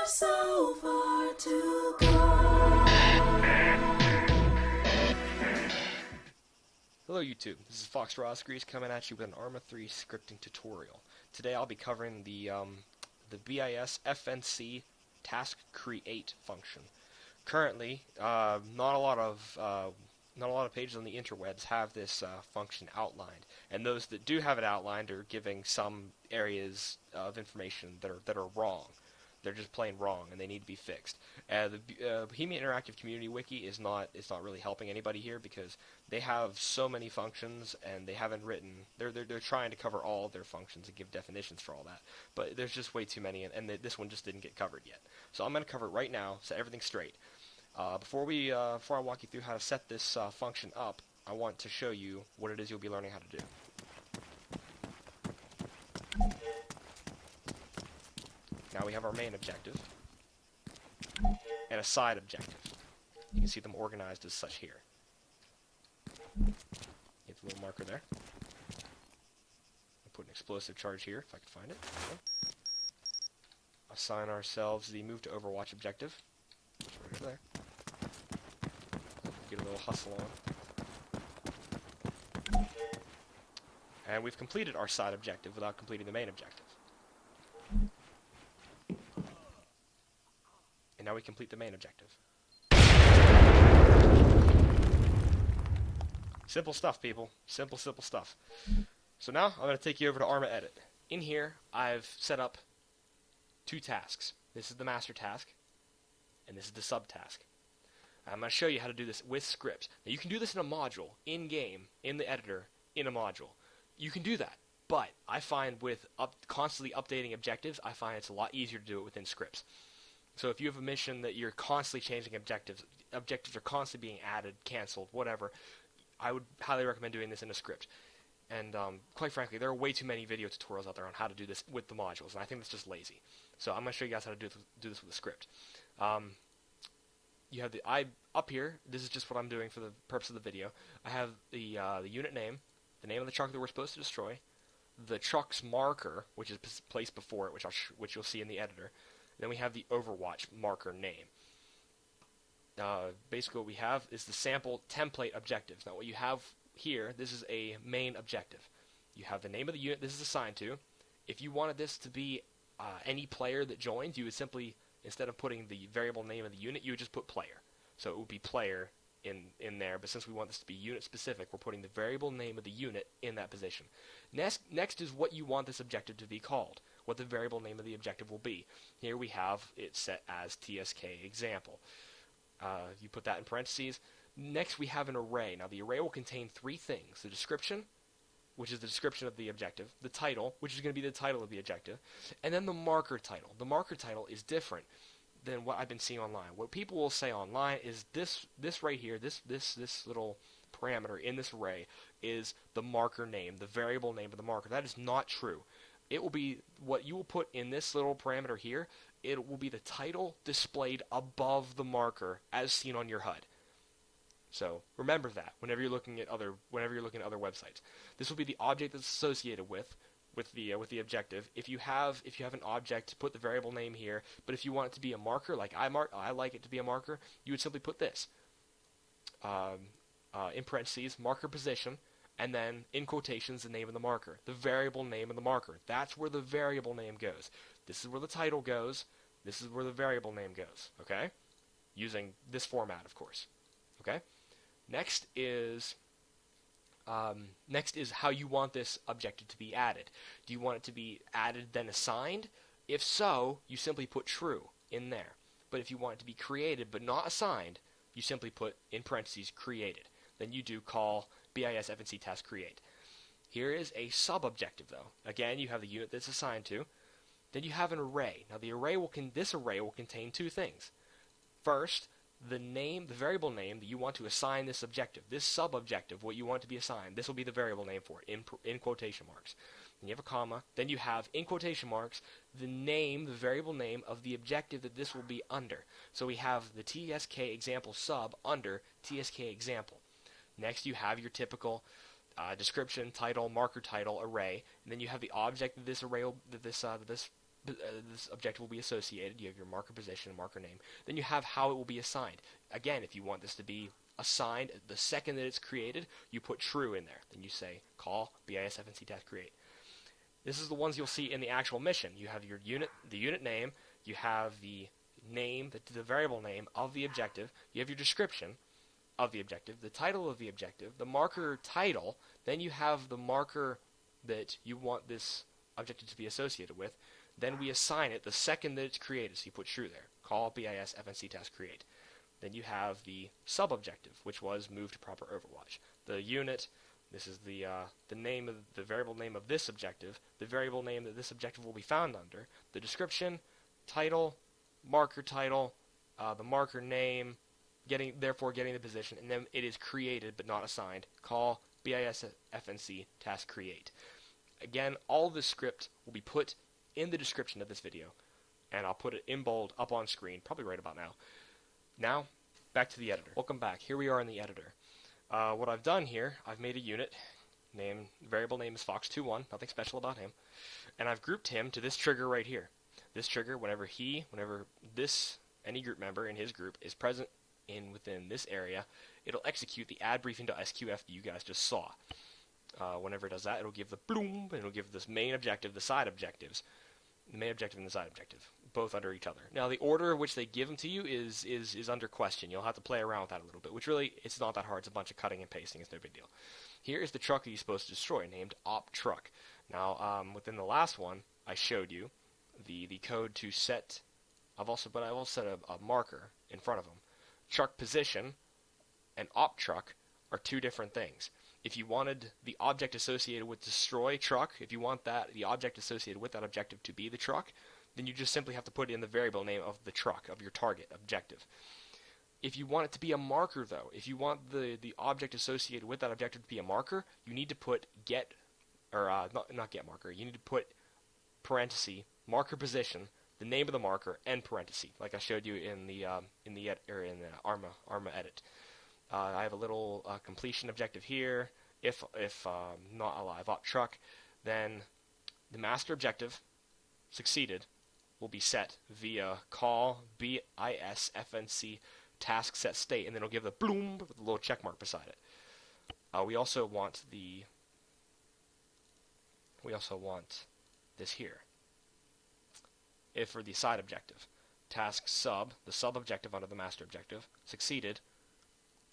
so far to go. Hello YouTube, this is Fox Grease coming at you with an ArmA 3 scripting tutorial. Today I'll be covering the BIS FNC task create function. Currently, not a lot of pages on the interwebs have this function outlined, and those that do have it outlined are giving some areas of information that are wrong. They're just plain wrong, and they need to be fixed. The Bohemia Interactive Community Wiki is not really helping anybody here because they have so many functions, and they haven't written. They're trying to cover all of their functions and give definitions for all that, but there's just way too many, and this one just didn't get covered yet. So I'm going to cover it right now, set everything straight. Before I walk you through how to set this function up, I want to show you what it is you'll be learning how to do. Now we have our main objective and a side objective. You can see them organized as such here. Get the little marker there. I'll put an explosive charge here if I can find it. Okay. Assign ourselves the move to Overwatch objective. It's right over there. Get a little hustle on. And we've completed our side objective without completing the main objective. And now we complete the main objective. Simple stuff, people. Simple stuff. So now I'm going to take you over to ArmA Edit. In here, I've set up two tasks. This is the master task, and this is the subtask. I'm going to show you how to do this with scripts. Now you can do this in a module, in-game, in the editor, in a module. You can do that, but I find with constantly updating objectives, I find it's a lot easier to do it within scripts. So if you have a mission that you're constantly changing objectives are constantly being added, canceled, whatever, I would highly recommend doing this in a script. And quite frankly, there are way too many video tutorials out there on how to do this with the modules, and I think that's just lazy. So I'm going to show you guys how to do this with a script. You have up here. This is just what I'm doing for the purpose of the video. I have the unit name, the name of the truck that we're supposed to destroy, the truck's marker, which is placed before it, which you'll see in the editor. Then we have the Overwatch marker name. Basically what we have is the sample template objectives. Now what you have here, this is a main objective. You have the name of the unit this is assigned to. If you wanted this to be any player that joins, you would simply, instead of putting the variable name of the unit, you would just put player. So it would be player in there, but since we want this to be unit specific, we're putting the variable name of the unit in that position. Next is what you want this objective to be called, what the variable name of the objective will be. Here we have it set as TSK example. You put that in parentheses. Next we have an array. Now the array will contain three things: the description, which is the description of the objective, the title, which is going to be the title of the objective, and then the marker title. The marker title is different than what I've been seeing online. What people will say online is this right here, this little parameter in this array is the marker name, the variable name of the marker. That is not true. It will be what you will put in this little parameter here. It will be the title displayed above the marker as seen on your HUD. So remember that whenever you're looking at other websites. This will be the object that's associated with the objective. If you have an object, put the variable name here. But if you want it to be a marker, like I like it to be a marker, you would simply put this in parentheses, marker position, and then in quotations the name of the marker, the variable name of the marker. That's where the variable name goes. This is where the title goes. This is where the variable name goes. Okay, using this format, of course. Okay. Next is how you want this objective to be added. Do you want it to be added then assigned? If so, you simply put true in there. But if you want it to be created but not assigned, you simply put in parentheses created. Then you do call BIS FNC task create. Here is a sub-objective though. Again, you have the unit that's assigned to. Then you have an array. Now this array will contain two things. First, the variable name that you want to assign this objective, this sub-objective, what you want to be assigned, this will be the variable name for it, in quotation marks. Then you have a comma, then you have, in quotation marks, the variable name of the objective that this will be under. So we have the TSK example sub under TSK example. Next you have your typical description, title, marker title, array, and then you have the object that this this objective will be associated. You have your marker position, marker name. Then you have how it will be assigned. Again, if you want this to be assigned the second that it's created, you put true in there. Then you say call BISFNC task create. This is the ones you'll see in the actual mission. You have your unit, the unit name. You have the name, the variable name of the objective. You have your description of the objective, the title of the objective, the marker title. Then you have the marker that you want this objective to be associated with. Then we assign it the second that it's created, so you put true there. Call BISFNC task create. Then you have the sub-objective, which was move to proper overwatch. The unit, this is the name of the variable name of this objective, the variable name that this objective will be found under, the description, title, marker title, the marker name, therefore getting the position, and then it is created but not assigned. Call BISFNC task create. Again, all this script will be put in the description of this video, and I'll put it in bold up on screen, probably right about now. Now, back to the editor. Welcome back. Here we are in the editor. What I've done here, I've made a unit, variable name is Fox21, nothing special about him, and I've grouped him to this trigger right here. This trigger, whenever any group member in his group is present within this area, it'll execute the add briefing.sqf that you guys just saw. Whenever it does that, it'll give the bloom, and it'll give this main objective, the side objectives. The main objective and the side objective, both under each other. Now, the order in which they give them to you is under question. You'll have to play around with that a little bit, which really, it's not that hard. It's a bunch of cutting and pasting. It's no big deal. Here is the truck that you're supposed to destroy, named op truck. Now, within the last one, I showed you the code to set. I've also set a marker in front of them. Truck position and op truck are two different things. If you wanted the object associated with destroy truck, if you want the object associated with that objective to be the truck, then you just simply have to put in the variable name of the truck, of your target objective. If you want it to be a marker, though, if you want the object associated with that objective to be a marker, you need to put not get marker, you need to put parenthesis, marker position, the name of the marker, and parenthesis, like I showed you in the ArmA edit. I have a little completion objective here. If not alive op truck, then the master objective succeeded will be set via call BISFNC task set state, and then it'll give the bloom with a little check mark beside it. We also want this here. If for the side objective, task sub, the sub objective under the master objective, succeeded,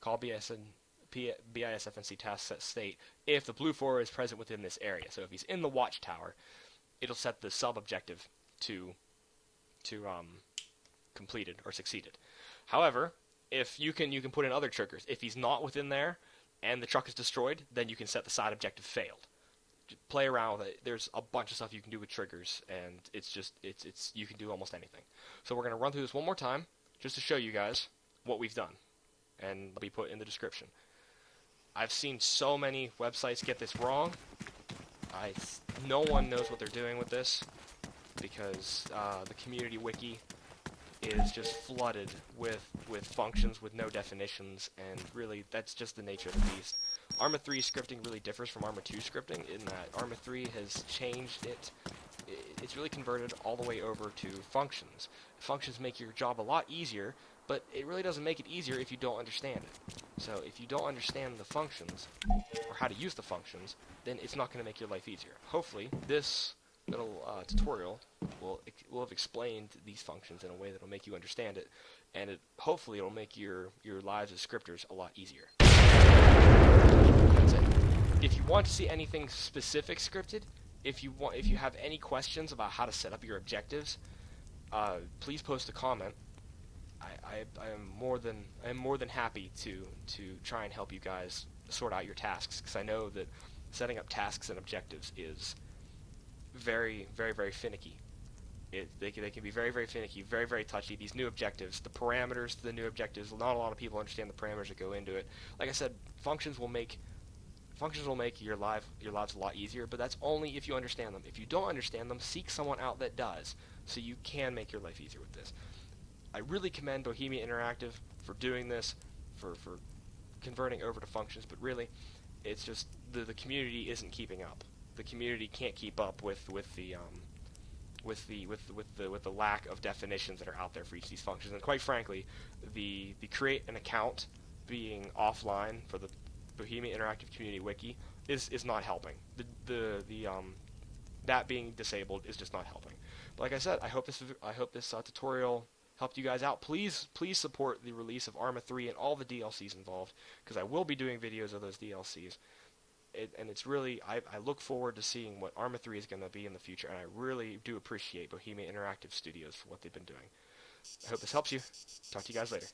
call BISFNC task set state if the blue 4 is present within this area. So if he's in the watchtower, it'll set the sub objective to completed or succeeded. However, if you can put in other triggers. If he's not within there and the truck is destroyed, then you can set the side objective failed. Just play around with it. There's a bunch of stuff you can do with triggers, and it's you can do almost anything. So we're going to run through this one more time just to show you guys what we've done, and it'll be put in the description. I've seen so many websites get this wrong. No one knows what they're doing with this because the community wiki is just flooded with functions with no definitions, and really that's just the nature of the beast. ArmA 3 scripting really differs from ArmA 2 scripting in that ArmA 3 has changed it. It's really converted all the way over to functions. Functions make your job a lot easier, but it really doesn't make it easier if you don't understand it. So if you don't understand the functions, or how to use the functions, then it's not going to make your life easier. Hopefully, this little tutorial will have explained these functions in a way that will make you understand it, and hopefully it'll make your lives as scripters a lot easier. That's it. If you want to see anything specific scripted, if you have any questions about how to set up your objectives, please post a comment. I am more than happy to try and help you guys sort out your tasks, because I know that setting up tasks and objectives is very, very, very finicky. They can be very, very finicky, very, very touchy. These new objectives, the parameters to the new objectives, not a lot of people understand the parameters that go into it. Like I said, functions will make your lives a lot easier, but that's only if you understand them. If you don't understand them, seek someone out that does, so you can make your life easier with this. I really commend Bohemia Interactive for doing this, for converting over to functions, but really, it's just the community isn't keeping up. The community can't keep up with the with the lack of definitions that are out there for each of these functions. And quite frankly, the create an account being offline for the Bohemia Interactive Community Wiki is not helping. The that being disabled is just not helping. But like I said, I hope this tutorial helped you guys out. Please support the release of ArmA 3 and all the DLCs involved, because I will be doing videos of those DLCs. And it's really, I look forward to seeing what ArmA 3 is going to be in the future, and I really do appreciate Bohemia Interactive Studios for what they've been doing. I hope this helps you. Talk to you guys later.